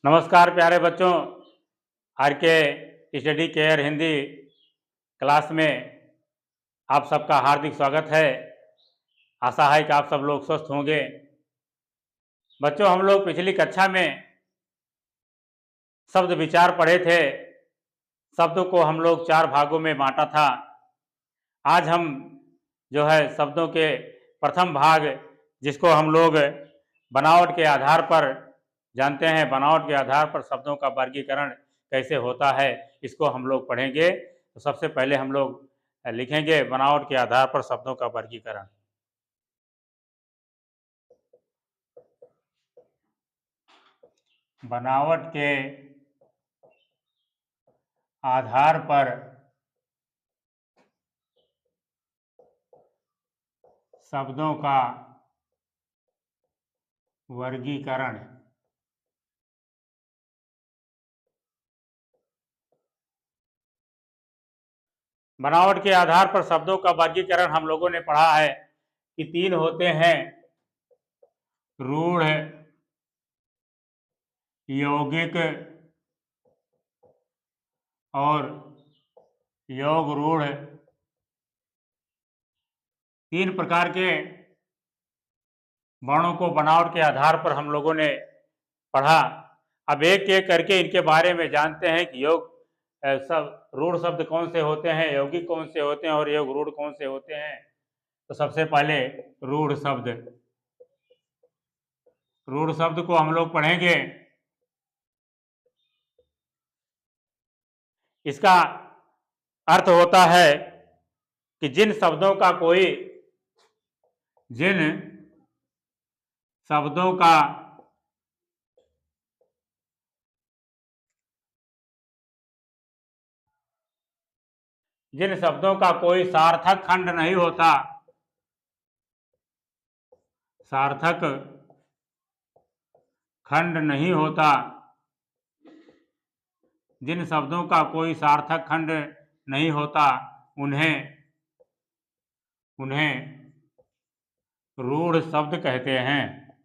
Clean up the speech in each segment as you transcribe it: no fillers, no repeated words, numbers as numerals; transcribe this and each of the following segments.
नमस्कार प्यारे बच्चों। आर के स्टडी केयर हिंदी क्लास में आप सबका हार्दिक स्वागत है। आशा है कि आप सब लोग स्वस्थ होंगे। बच्चों, हम लोग पिछली कक्षा में शब्द विचार पढ़े थे। शब्दों को हम लोग 4 भागों में बांटा था। आज हम जो है शब्दों के प्रथम भाग, जिसको हम लोग बनावट के आधार पर जानते हैं, बनावट के आधार पर शब्दों का वर्गीकरण कैसे होता है, इसको हम लोग पढ़ेंगे। तो सबसे पहले हम लोग लिखेंगे बनावट के आधार पर शब्दों का वर्गीकरण। बनावट के आधार पर शब्दों का वर्गीकरण। बनावट के आधार पर शब्दों का वर्गीकरण हम लोगों ने पढ़ा है कि 3 होते हैं: रूढ़, यौगिक और योग रूढ़। 3 प्रकार के वर्णों को बनावट के आधार पर हम लोगों ने पढ़ा। अब एक एक करके इनके बारे में जानते हैं कि योग सब रूढ़ शब्द कौन से होते हैं, यौगिक कौन से होते हैं और योग रूढ़ कौन से होते हैं। तो सबसे पहले रूढ़ शब्द। रूढ़ शब्द को हम लोग पढ़ेंगे। इसका अर्थ होता है कि जिन शब्दों का कोई सार्थक खंड नहीं होता, सार्थक खंड नहीं होता, जिन शब्दों का कोई सार्थक खंड नहीं होता उन्हें रूढ़ शब्द कहते हैं।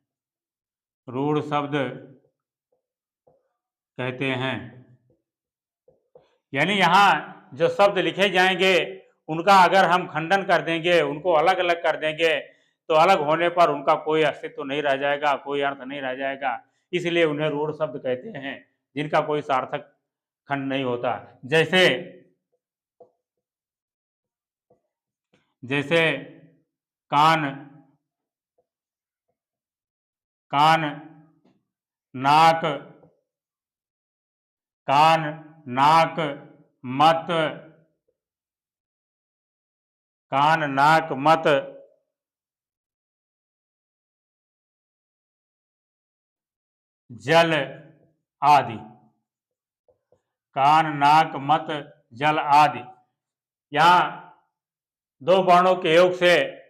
रूढ़ शब्द कहते हैं। यानी यहाँ जो शब्द लिखे जाएंगे उनका अगर हम खंडन कर देंगे, उनको अलग अलग कर देंगे, तो अलग होने पर उनका कोई अस्तित्व नहीं रह जाएगा, कोई अर्थ नहीं रह जाएगा। इसलिए उन्हें रूढ़ शब्द कहते हैं, जिनका कोई सार्थक खंड नहीं होता। जैसे कान, नाक, मत, जल आदि। कान, नाक, मत, जल आदि। यहाँ 2 वर्णों के योग से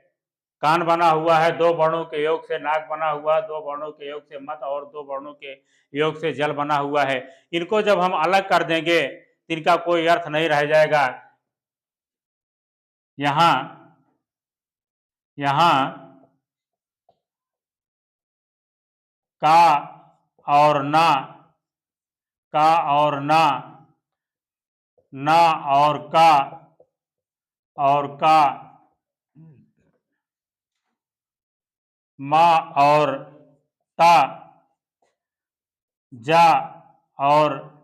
कान बना हुआ है, 2 वर्णों के योग से नाक बना हुआ है, 2 वर्णों के योग से मत और 2 वर्णों के योग से जल बना हुआ है। इनको जब हम अलग कर देंगे तो इनका कोई अर्थ नहीं रह जाएगा। यहाँ का और ना, ना और का, मा और ता, जा और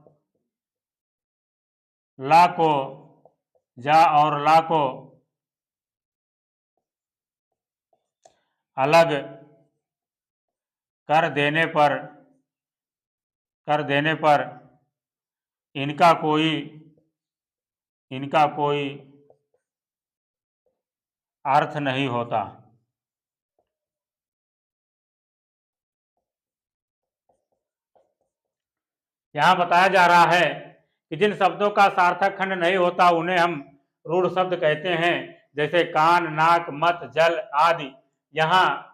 ला को अलग कर देने पर इनका कोई अर्थ नहीं होता। यहाँ बताया जा रहा है कि जिन शब्दों का सार्थक खंड नहीं होता उन्हें हम रूढ़ शब्द कहते हैं। जैसे कान, नाक, मत, जल आदि। यहाँ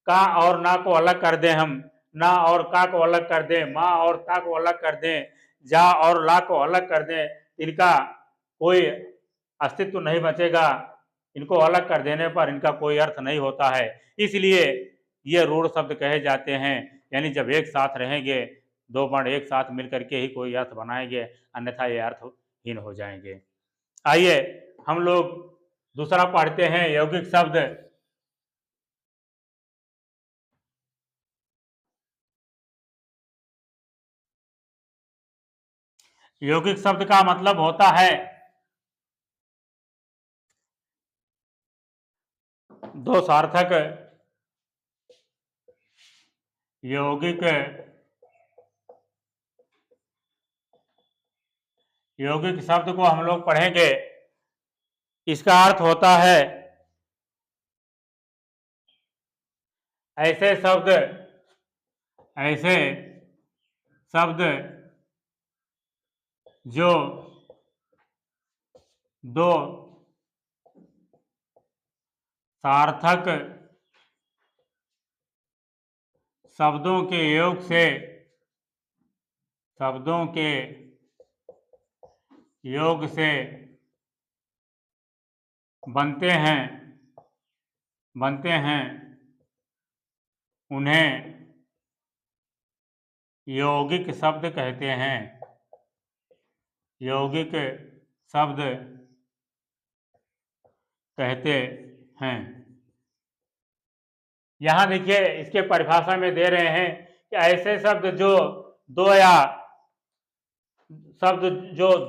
का और ना को अलग कर दें, हम ना और का को अलग कर दें, मा और ता को अलग कर दें, जा और ला को अलग कर दें, इनका कोई अस्तित्व नहीं बचेगा। इनको अलग कर देने पर इनका कोई अर्थ नहीं होता है। इसलिए ये रूढ़ शब्द कहे जाते हैं। यानी जब एक साथ रहेंगे दो वर्ण एक साथ मिलकर के ही कोई अर्थ बनाएंगे, अन्यथा ये अर्थहीन हो जाएंगे। आइए हम लोग दूसरा पढ़ते हैं यौगिक शब्द। यौगिक शब्द का मतलब होता है दो सार्थक यौगिक यौगिक शब्द को हम लोग पढ़ेंगे। इसका अर्थ होता है ऐसे शब्द जो दो सार्थक शब्दों के योग से बनते हैं उन्हें यौगिक शब्द कहते हैं। यौगिक शब्द कहते हैं। यहाँ देखिए इसके परिभाषा में दे रहे हैं कि ऐसे शब्द जो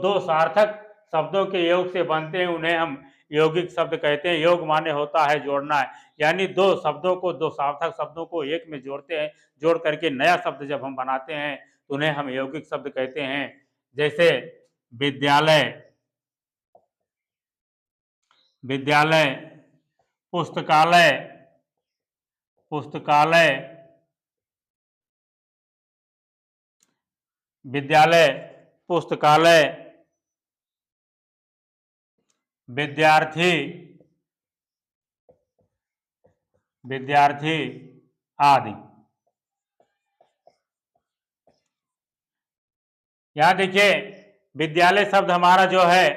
दो सार्थक शब्दों के योग से बनते हैं उन्हें हम यौगिक शब्द कहते हैं। योग माने होता है जोड़ना है, यानी दो सार्थक शब्दों को एक में जोड़ते हैं, जोड़ करके नया शब्द जब हम बनाते हैं तो उन्हें हम यौगिक शब्द कहते हैं। जैसे विद्यालय, पुस्तकालय, विद्यालय, पुस्तकालय, विद्यार्थी आदि। यहां देखिए विद्यालय शब्द हमारा जो है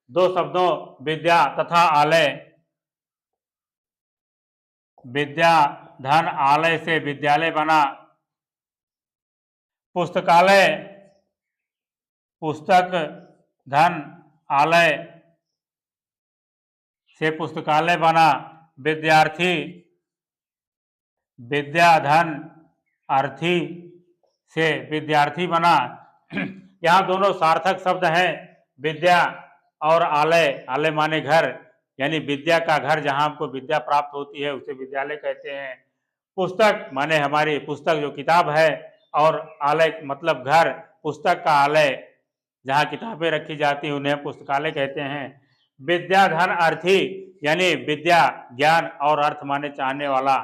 दो शब्दों विद्या तथा आलय, विद्या धन आलय से विद्यालय बना। पुस्तकालय, पुस्तक धन आलय से पुस्तकालय बना। विद्यार्थी, विद्या धन अर्थी से विद्यार्थी बना। यहाँ दोनों सार्थक शब्द हैं, विद्या और आलय। आलय माने घर, यानी विद्या का घर, जहाँ हमको विद्या प्राप्त होती है उसे विद्यालय कहते हैं। पुस्तक माने हमारी पुस्तक जो किताब है, और आलय मतलब घर, पुस्तक का आलय जहाँ किताबें रखी जाती हैं उन्हें पुस्तकालय कहते हैं। विद्या धन अर्थी, यानी विद्या ज्ञान और अर्थ माने चाहने वाला,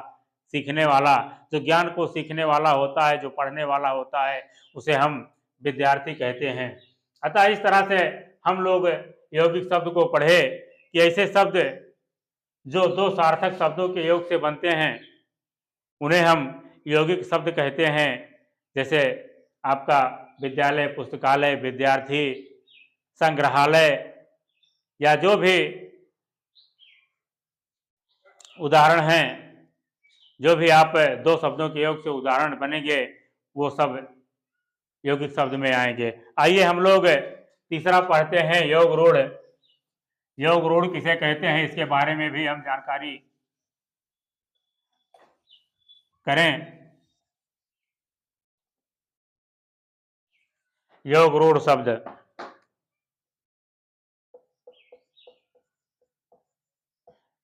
सीखने वाला। जो ज्ञान को सीखने वाला होता है, जो पढ़ने वाला होता है, उसे हम विद्यार्थी कहते हैं। अतः इस तरह से हम लोग यौगिक शब्द को पढ़े कि ऐसे शब्द जो दो सार्थक शब्दों के योग से बनते हैं उन्हें हम यौगिक शब्द कहते हैं। जैसे आपका विद्यालय, पुस्तकालय, विद्यार्थी, संग्रहालय, या जो भी उदाहरण हैं, जो भी आप दो शब्दों के योग से उदाहरण बनेंगे वो सब यौगिक शब्द में आएंगे। आइए हम लोग तीसरा पढ़ते हैं योग रूढ़। योग रूढ़ किसे कहते हैं इसके बारे में भी हम जानकारी करें। योग रूढ़ शब्द,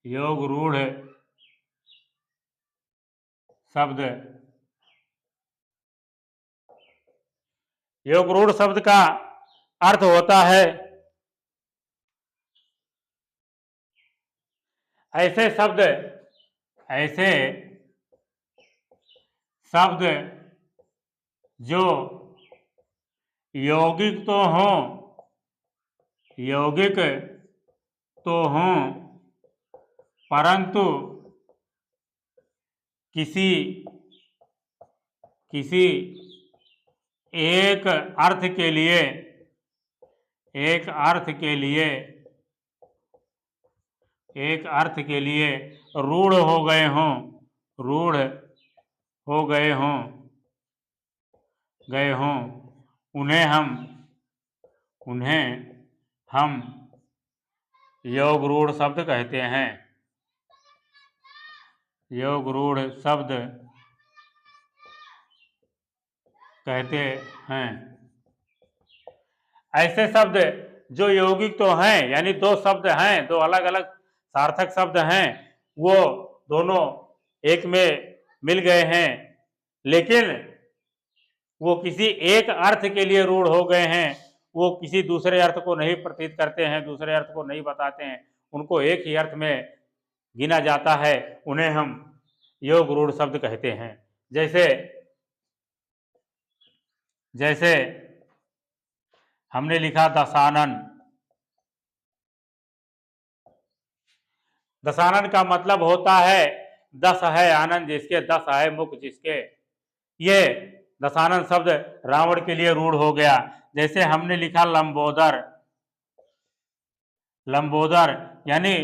योग रूढ़ शब्द, योग रूढ़ शब्द का अर्थ होता है ऐसे शब्द जो यौगिक तो हों परंतु किसी एक अर्थ के लिए रूढ़ हो गए हों गए हों उन्हें हम योग रूढ़ शब्द कहते हैं। योग रूढ़ शब्द कहते हैं। ऐसे शब्द जो यौगिक तो हैं, यानी दो शब्द हैं, दो अलग अलग सार्थक शब्द हैं, वो दोनों एक में मिल गए हैं, लेकिन वो किसी एक अर्थ के लिए रूढ़ हो गए हैं। वो किसी दूसरे अर्थ को नहीं प्रतीत करते हैं, दूसरे अर्थ को नहीं बताते हैं, उनको एक ही अर्थ में गिना जाता है। उन्हें हम योग रूढ़ शब्द कहते हैं। जैसे हमने लिखा दशानन। दशानन का मतलब होता है 10 है आनंद जिसके, 10 है मुख जिसके। ये दशानन शब्द रावण के लिए रूढ़ हो गया। जैसे हमने लिखा लंबोदर। लंबोदर यानी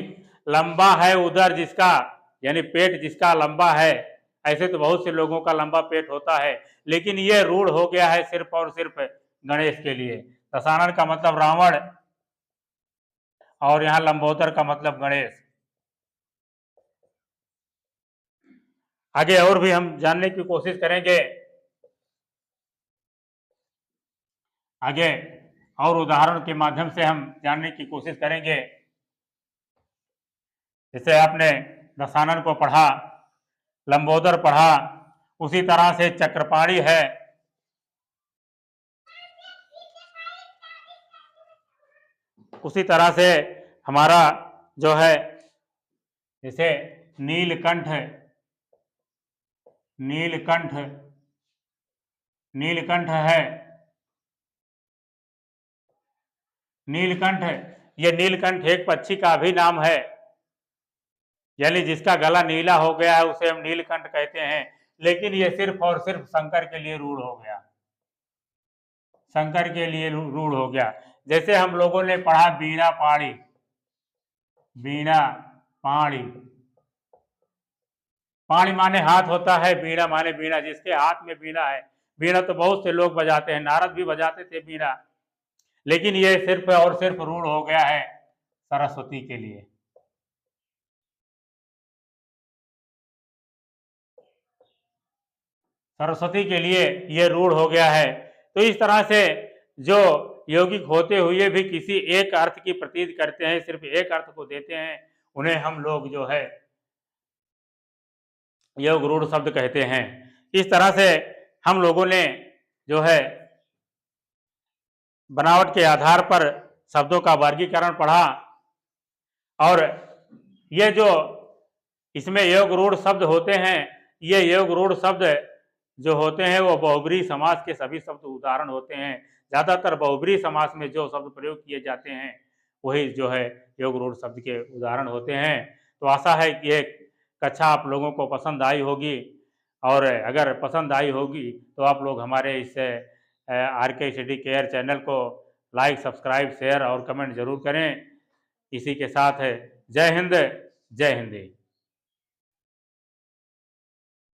लंबा है उदर जिसका, यानी पेट जिसका लंबा है। ऐसे तो बहुत से लोगों का लंबा पेट होता है, लेकिन ये रूढ़ हो गया है सिर्फ और सिर्फ गणेश के लिए। दशानन का मतलब रावण और यहाँ लंबोदर का मतलब गणेश। आगे और भी हम जानने की कोशिश करेंगे। आगे और उदाहरण के माध्यम से हम जानने की कोशिश करेंगे। जैसे आपने दशानन को पढ़ा, लंबोदर पढ़ा, उसी तरह से चक्रपाणी है। उसी तरह से हमारा जो है जैसे नीलकंठ है। नीलकंठ है। नीलकंठ, ये नीलकंठ एक पक्षी का भी नाम है, यानी जिसका गला नीला हो गया है उसे हम नीलकंठ कहते हैं। लेकिन ये सिर्फ और सिर्फ शंकर के लिए रूढ़ हो गया। शंकर के लिए रूढ़ हो गया। जैसे हम लोगों ने पढ़ा बीना पाणी। बीना पाणी, पाणी माने हाथ होता है, बीना माने बीना, जिसके हाथ में बीना है। बीना तो बहुत से लोग बजाते हैं, नारद भी बजाते थे बीना, लेकिन ये सिर्फ और सिर्फ रूढ़ हो गया है सरस्वती के लिए। सरस्वती के लिए ये रूढ़ हो गया है। तो इस तरह से जो यौगिक होते हुए भी किसी एक अर्थ की प्रतीत करते हैं, सिर्फ एक अर्थ को देते हैं, उन्हें हम लोग जो है योग रूढ़ शब्द कहते हैं। इस तरह से हम लोगों ने जो है बनावट के आधार पर शब्दों का वर्गीकरण पढ़ा, और ये जो इसमें योग रूढ़ शब्द होते हैं, ये योग रूढ़ शब्द जो होते हैं वो बहुब्रीहि समास के सभी शब्द उदाहरण होते हैं। ज़्यादातर बहुब्रीहि समास में जो शब्द प्रयोग किए जाते हैं वही जो है योग रूढ़ शब्द के उदाहरण होते हैं। तो आशा है कि ये कक्षा आप लोगों को पसंद आई होगी, और अगर पसंद आई होगी तो आप लोग हमारे इस RK स्टडी केयर चैनल को लाइक, सब्सक्राइब, शेयर और कमेंट जरूर करें। इसी के साथ जय हिंद, जय हिंदी।